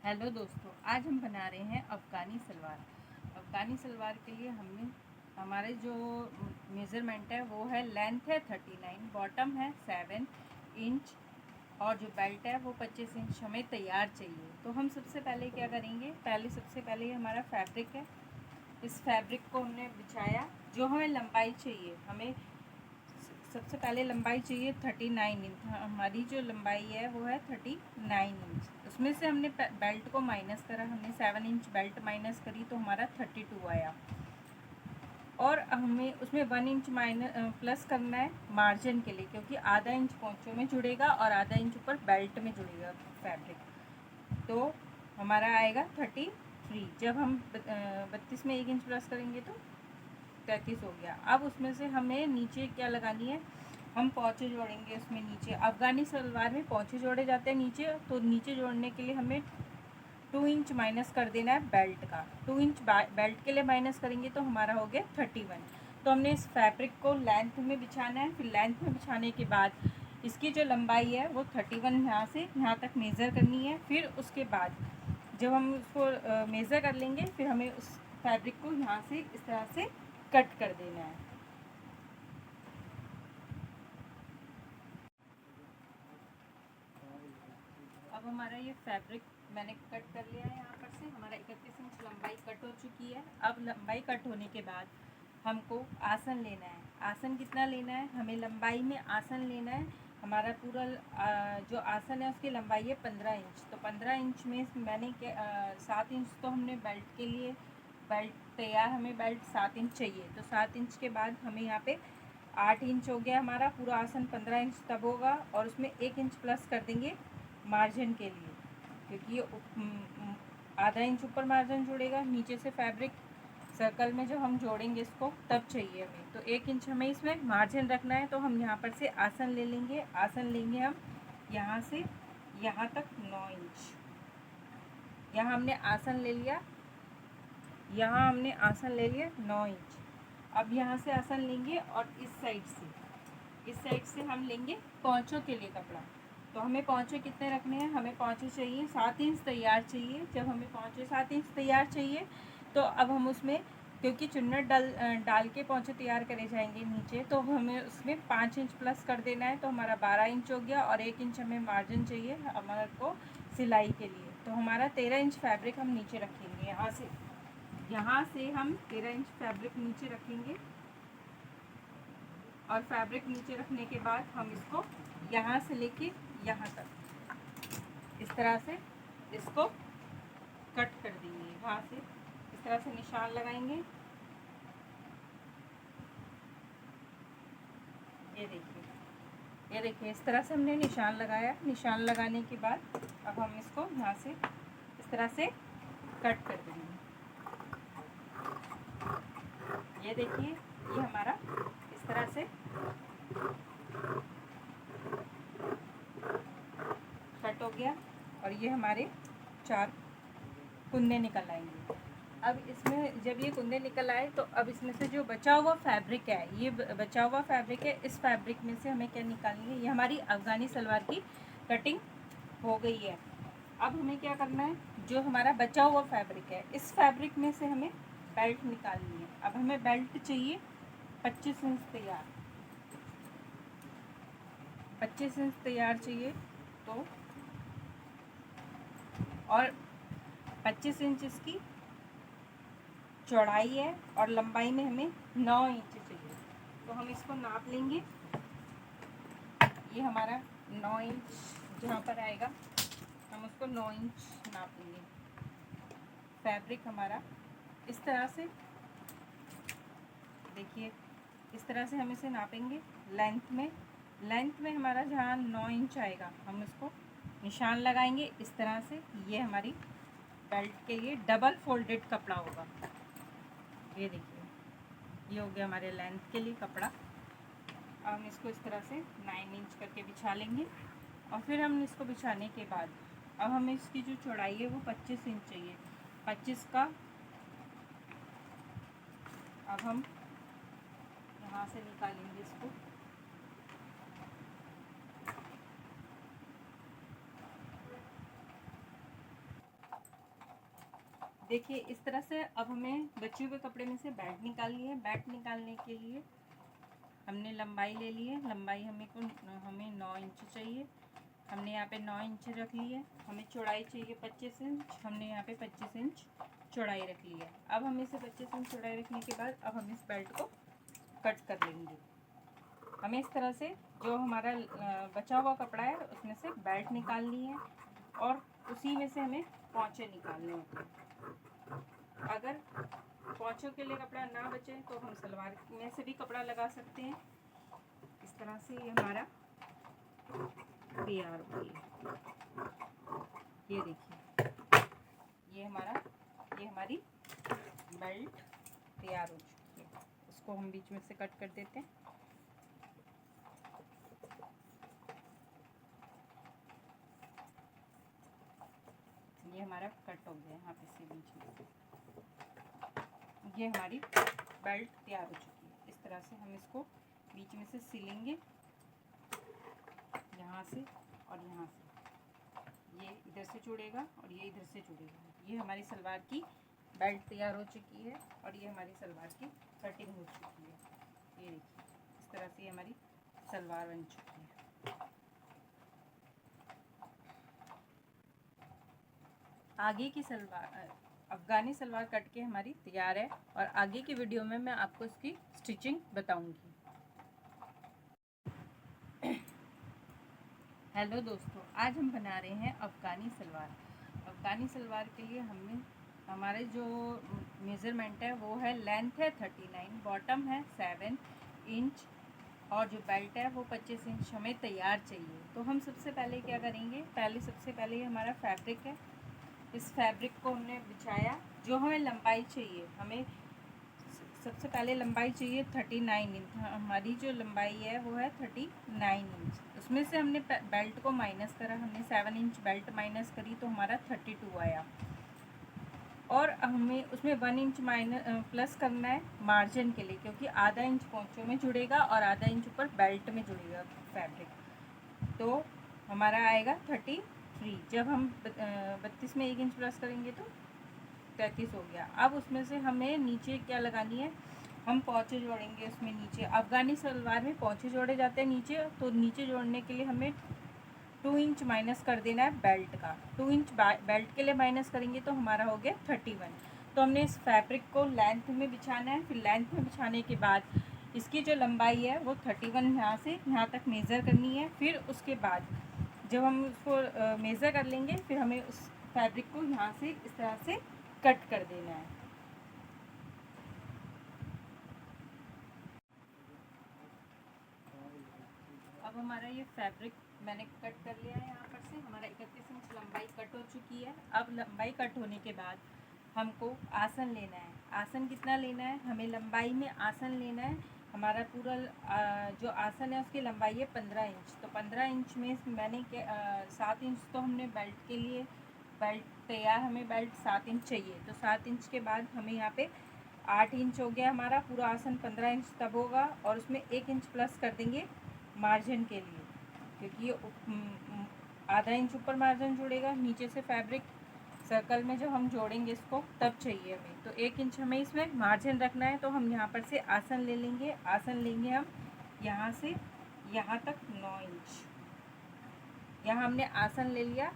Hello दोस्तों, आज हम बना रहे हैं अफ़गानी सलवार। अफ़गानी सलवार के लिए हमने हमारे जो मेज़रमेंट है वो है, लेंथ है 39, बॉटम है 7 इंच और जो बेल्ट है वो 25 इंच हमें तैयार चाहिए। तो हम सबसे पहले क्या करेंगे, सबसे पहले ये हमारा फैब्रिक है। इस फैब्रिक को हमने बिछाया। जो हमें लंबाई चाहिए, हमें सबसे पहले लंबाई चाहिए 39 इंच। हमारी जो लंबाई है वो है 39 इंच। उसमें से हमने बेल्ट को माइनस करा, हमने 7 इंच बेल्ट माइनस करी तो हमारा 32 आया। और हमें उसमें 1 इंच प्लस करना है मार्जिन के लिए, क्योंकि आधा इंच पोंचों में जुड़ेगा और आधा इंच ऊपर बेल्ट में जुड़ेगा फैब्रिक। तो हमारा आएगा 33। जब हम 32 में 1 इंच प्लस करेंगे तो 33 हो गया। अब उसमें से हमें नीचे क्या लगानी है, हम पौचे जोड़ेंगे उसमें नीचे। अफ़गानी सलवार में पौचे जोड़े जाते हैं नीचे, तो नीचे जोड़ने के लिए हमें 2 इंच माइनस कर देना है बेल्ट का। 2 इंच बेल्ट के लिए माइनस करेंगे तो हमारा हो गया 31। तो हमने इस फैब्रिक को लेंथ में बिछाना है। फिर लेंथ में बिछाने के बाद इसकी जो लंबाई है वो 31 यहाँ से यहाँ तक मेज़र करनी है। फिर उसके बाद जब हम उसको मेज़र कर लेंगे, फिर हमें उस फैब्रिक को यहाँ से इस तरह से कट कर देना है। अब हमारा ये फैब्रिक मैंने कट कर लिया है। यहाँ पर से हमारा 31 इंच लंबाई कट हो चुकी है। अब लंबाई कट होने के बाद हमको आसन लेना है। आसन कितना लेना है, हमें लंबाई में आसन लेना है। हमारा पूरा जो आसन है उसकी लंबाई है 15 इंच। तो 15 इंच में मैंने 7 इंच तो हमने बेल्ट के लिए बेल्ट तैयार, हमें बेल्ट 7 इंच चाहिए। तो 7 इंच के बाद हमें यहाँ पे 8 इंच हो गया। हमारा पूरा आसन 15 इंच तब होगा, और उसमें 1 इंच प्लस कर देंगे मार्जिन के लिए, क्योंकि ये आधा इंच ऊपर मार्जिन जुड़ेगा नीचे से फैब्रिक सर्कल में। जब हम जोड़ेंगे इसको तब चाहिए हमें, तो 1 इंच हमें इसमें मार्जिन रखना है। तो हम यहाँ पर से आसन ले लेंगे। आसन लेंगे हम यहाँ से यहाँ तक 9 इंच। यहाँ हमने आसन ले लिया, यहाँ हमने आसन ले लिया 9 इंच। अब यहाँ से आसन लेंगे और इस साइड से हम लेंगे पौंचों के लिए कपड़ा। तो हमें पौंचे कितने रखने हैं, हमें पौंचे चाहिए 7 इंच तैयार चाहिए। जब हमें पौंचे 7 इंच तैयार चाहिए, तो अब हम उसमें, क्योंकि चुन्नट डाल के पौंचे तैयार करे जाएंगे नीचे, तो हमें उसमें 5 इंच प्लस कर देना है। तो हमारा 12 इंच हो गया, और 1 इंच हमें मार्जिन चाहिए हमारे को सिलाई के लिए। तो हमारा 13 इंच फैब्रिक हम नीचे रखेंगे। यहाँ से हम 13 इंच फैब्रिक नीचे रखेंगे। और फैब्रिक नीचे रखने के बाद हम इसको यहाँ से लेके यहाँ तक इस तरह से इसको कट कर देंगे। यहाँ से इस तरह से निशान लगाएंगे। ये देखिए इस तरह से हमने निशान लगाया। निशान लगाने के बाद अब हम इसको यहाँ से इस तरह से कट कर देंगे। ये देखिए, ये हमारा इस तरह से कट हो गया, और ये हमारे 4 कुंदे निकल आएंगे। अब इसमें जब ये कुंदे निकल आए, तो अब इसमें से जो बचा हुआ फैब्रिक है, ये बचा हुआ फैब्रिक है, इस फैब्रिक में से हमें क्या निकालनी है, ये हमारी अफ़गानी सलवार की कटिंग हो गई है। अब हमें क्या करना है, जो हमारा बचा हुआ फैब्रिक है, इस फैब्रिक में से हमें बेल्ट निकालनी है। अब हमें बेल्ट चाहिए 25 इंच तैयार। 25 इंच तैयार चाहिए। तो और 25 इंच इसकी चौड़ाई है, और लंबाई में हमें 9 इंच चाहिए। तो हम इसको नाप लेंगे। ये हमारा 9 इंच जहाँ पर आएगा, हम उसको 9 इंच नाप लेंगे। फैब्रिक हमारा इस तरह से, देखिए इस तरह से हम इसे नापेंगे। लेंथ में हमारा जहाँ 9 इंच आएगा, हम इसको निशान लगाएंगे इस तरह से। ये हमारी बेल्ट के लिए डबल फोल्डेड कपड़ा होगा। ये देखिए, ये हो गया हमारे लेंथ के लिए कपड़ा। अब हम इसको इस तरह से 9 इंच करके बिछा लेंगे। और फिर हम इसको बिछाने के बाद अब हमें इसकी जो चौड़ाई है वो 25 इंच चाहिए। 25 का अब हम यहाँ से निकालेंगे इसको। देखिए इस तरह से अब हमें बचे हुए कपड़े में से बेल्ट निकालनी है। बेल्ट निकालने के लिए हमने लंबाई ले ली है। लंबाई हमें 9 इंच चाहिए। हमने यहाँ पे 9 इंच रख ली है। हमें चौड़ाई चाहिए 25 इंच। हमने यहाँ पे 25 इंच चौड़ाई रख ली है। अब हम इसे 25 इंच चौड़ाई रखने के बाद अब हम इस बेल्ट को कट कर लेंगे। हमें इस तरह से जो हमारा बचा हुआ कपड़ा है उसमें से बेल्ट निकालनी है और उसी में से हमें पोंचे निकालने होते हैं। अगर पोंचों के लिए कपड़ा ना बचे तो हम सलवार में से भी कपड़ा लगा सकते हैं। इस तरह से ये हमारा तैयार हो गया। ये देखिए ये हमारी बेल्ट तैयार हो चुकी है। इसको हम बीच में से कट कर देते हैं। ये हमारा कट हो गया यहाँ पे से बीच में। ये हमारी बेल्ट तैयार हो चुकी है। इस तरह से हम इसको बीच में से सिलेंगे, यहाँ से और यहाँ से। ये इधर से जुड़ेगा और ये इधर से जुड़ेगा। ये हमारी सलवार की बेल्ट तैयार हो चुकी है और ये हमारी सलवार की कटिंग हो चुकी है। ये देखिए इस तरह से हमारी सलवार बन चुकी है। आगे की सलवार अफ़गानी सलवार कट के हमारी तैयार है और आगे की वीडियो में मैं आपको इसकी स्टिचिंग बताऊंगी। हेलो दोस्तों, आज हम बना रहे हैं अफ़गानी सलवार। अफ़गानी सलवार के लिए हमारे जो मेज़रमेंट है वो है, लेंथ है 39, बॉटम है 7 इंच और जो बेल्ट है वो 25 इंच हमें तैयार चाहिए। तो हम सबसे पहले क्या करेंगे, सबसे पहले ये हमारा फैब्रिक है। इस फैब्रिक को हमने बिछाया। जो हमें लंबाई चाहिए, हमें सबसे पहले लंबाई चाहिए 39 इंच। हमारी जो लंबाई है वो है 39 इंच। उसमें से हमने बेल्ट को माइनस करा। हमने 7 इंच बेल्ट माइनस करी तो हमारा 32 आया। और हमें उसमें 1 इंच प्लस करना है मार्जिन के लिए, क्योंकि आधा इंच पोंचों में जुड़ेगा और आधा इंच ऊपर बेल्ट में जुड़ेगा फैब्रिक। तो हमारा आएगा 33। जब हम 32 में 1 इंच प्लस करेंगे तो 33 हो गया। अब उसमें से हमें नीचे क्या लगानी है, हम पोंचे जोड़ेंगे उसमें नीचे। अफ़गानी सलवार में पोंचे जोड़े जाते हैं नीचे, तो नीचे जोड़ने के लिए हमें 2 इंच माइनस कर देना है बेल्ट का। 2 इंच बेल्ट के लिए माइनस करेंगे तो हमारा हो गया 31। तो हमने इस फैब्रिक को लेंथ में बिछाना है। फिर लेंथ में बिछाने के बाद इसकी जो लंबाई है वो 31 यहाँ से यहाँ तक मेज़र करनी है। फिर उसके बाद जब हम उसको मेज़र कर लेंगे, फिर हमें उस फैब्रिक को यहाँ से इस तरह से कट कर देना है। अब हमारा ये फैब्रिक मैंने कट कर लिया है। यहाँ पर से हमारा 31 इंच लंबाई कट हो चुकी है। अब लंबाई कट होने के बाद हमको आसन लेना है। आसन कितना लेना है, हमें लंबाई में आसन लेना है। हमारा पूरा जो आसन है उसकी लंबाई है 15 इंच। तो 15 इंच में मैंने 7 इंच तो हमने बेल्ट के लिए बेल्ट तैयार, हमें बेल्ट 7 इंच चाहिए। तो 7 इंच के बाद हमें यहाँ पे 8 इंच हो गया। हमारा पूरा आसन 15 इंच तब होगा और उसमें 1 इंच प्लस कर देंगे मार्जिन के लिए, क्योंकि ये आधा इंच ऊपर मार्जिन जुड़ेगा। नीचे से फैब्रिक सर्कल में जब हम जोड़ेंगे इसको तब चाहिए हमें, तो 1 इंच हमें इसमें मार्जिन रखना है। तो हम यहाँ पर से आसन ले लेंगे। आसन लेंगे हम यहाँ से यहाँ तक 9 इंच। यहाँ हमने आसन ले लिया,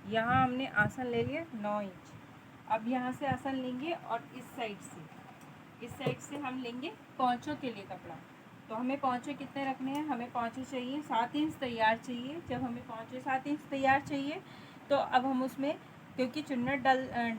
यहाँ हमने आसन ले लिया 9 इंच। अब यहाँ से आसन लेंगे और इस साइड से हम लेंगे पोंचों के लिए कपड़ा। तो हमें पोंचे कितने रखने हैं, हमें पोंचे चाहिए 7 इंच तैयार चाहिए। जब हमें पोंचे 7 इंच तैयार चाहिए तो अब हम उसमें, क्योंकि चुन्नट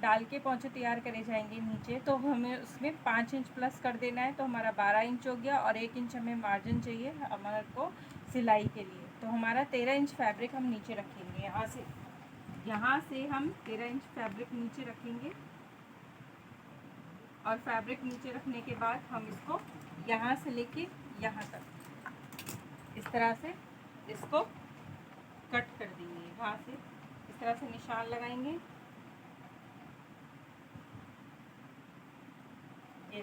डाल के पोंचे तैयार करे जाएंगे नीचे, तो हमें उसमें 5 इंच प्लस कर देना है। तो हमारा 12 इंच हो गया और 1 इंच हमें मार्जिन चाहिए हमारे को सिलाई के लिए। तो हमारा 13 इंच फैब्रिक हम नीचे रखेंगे। यहाँ से हम 13 इंच फैब्रिक नीचे रखेंगे और फैब्रिक नीचे रखने के बाद हम इसको यहाँ से लेके यहाँ तक इस तरह से इसको कट कर देंगे। यहाँ से इस तरह से निशान लगाएंगे। ये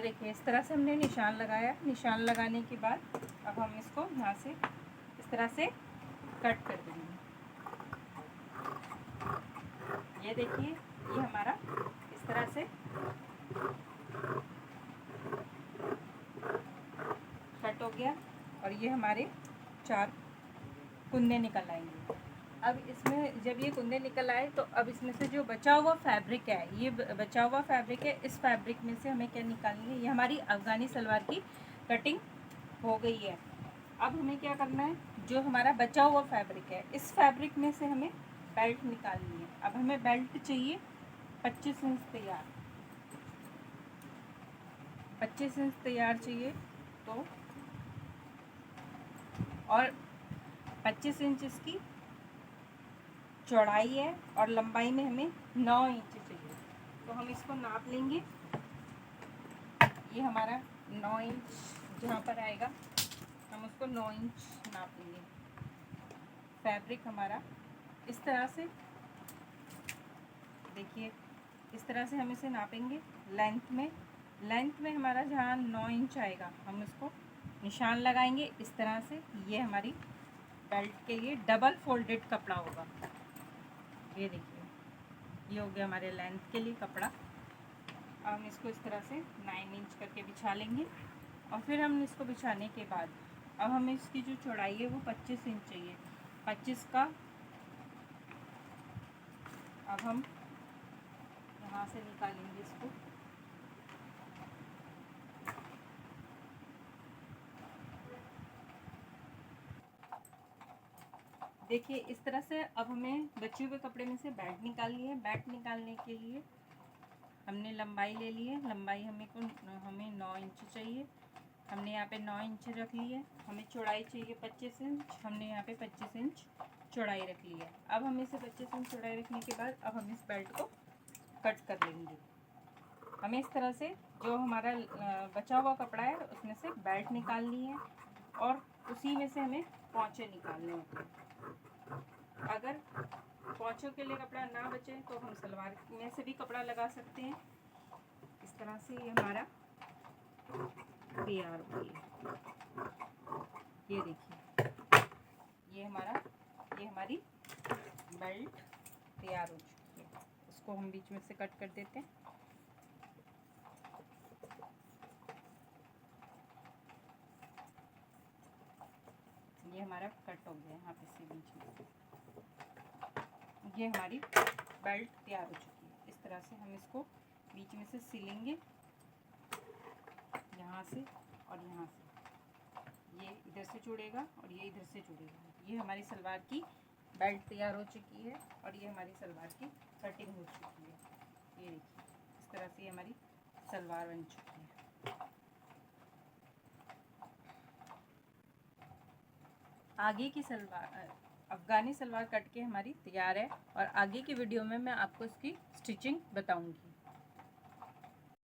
देखिए इस तरह से हमने निशान लगाया। निशान लगाने के बाद अब हम इसको यहाँ से इस तरह से कट कर देंगे। ये देखिए, ये हमारा इस तरह से कट हो गया और ये हमारे 4 कुंदे निकल आएंगे। अब इसमें जब ये कुंदे निकल आए तो अब इसमें से जो बचा हुआ फैब्रिक है, ये बचा हुआ फैब्रिक है, इस फैब्रिक में से हमें क्या निकालनी है, ये हमारी अफ़गानी सलवार की कटिंग हो गई है। अब हमें क्या करना है, जो हमारा बचा हुआ फैब्रिक है, इस फैब्रिक में से हमें बेल्ट निकालनी है। अब हमें बेल्ट चाहिए 25 इंच तैयार, 25 इंच तैयार चाहिए। तो और 25 इंच इसकी चौड़ाई है और लंबाई में हमें 9 इंच चाहिए। तो हम इसको नाप लेंगे। ये हमारा 9 इंच जहाँ पर आएगा हम उसको 9 इंच नाप लेंगे। फैब्रिक हमारा इस तरह से, देखिए इस तरह से हम इसे नापेंगे। लेंथ में हमारा जहाँ 9 इंच आएगा हम उसको निशान लगाएंगे इस तरह से। ये हमारी बेल्ट के लिए डबल फोल्डेड कपड़ा होगा। ये देखिए, ये हो गया हमारे लेंथ के लिए कपड़ा। अब हम इसको इस तरह से 9 इंच करके बिछा लेंगे और फिर हम इसको बिछाने के बाद अब हमें इसकी जो चौड़ाई है वो 25 इंच चाहिए। 25 का अब हम यहाँ से निकालेंगे इसको। देखिए इस तरह से अब हमें बचे हुए कपड़े में से बेल्ट निकालनी है। बेल्ट निकालने के लिए हमने लंबाई ले ली है। लंबाई हमें 9 इंच चाहिए। हमने यहाँ पे 9 इंच रख ली है। हमें चौड़ाई चाहिए 25 इंच। हमने यहाँ पे 25 इंच चौड़ाई रख ली है। अब हम इसे 25 इंच चौड़ाई रखने के बाद अब हम इस बेल्ट को कट कर लेंगे। हमें इस तरह से जो हमारा बचा हुआ कपड़ा है उसमें से बेल्ट निकालनी है और उसी में से हमें पोंचे निकालने होते हैं। अगर पोंचों के लिए कपड़ा ना बचे तो हम सलवार में से भी कपड़ा लगा सकते हैं। इस तरह से ये हमारा तैयार हो गया। ये देखिए, ये हमारी बेल्ट तैयार हो चुकी है। इसको हम बीच में से कट कर देते हैं। ये हमारा कट हो गया यहाँ पे से बीच में। ये हमारी बेल्ट तैयार हो चुकी है। इस तरह से हम इसको बीच में से सिलेंगे, यहाँ से और यहाँ से। ये इधर से जुड़ेगा और ये इधर से जुड़ेगा। ये हमारी सलवार की बेल्ट तैयार हो चुकी है और ये हमारी सलवार की कटिंग हो चुकी है। ये देखिए, इस तरह से हमारी सलवार बन चुकी है। आगे की सलवार अफ़गानी सलवार कट के हमारी तैयार है और आगे की वीडियो में मैं आपको इसकी स्टिचिंग बताऊंगी।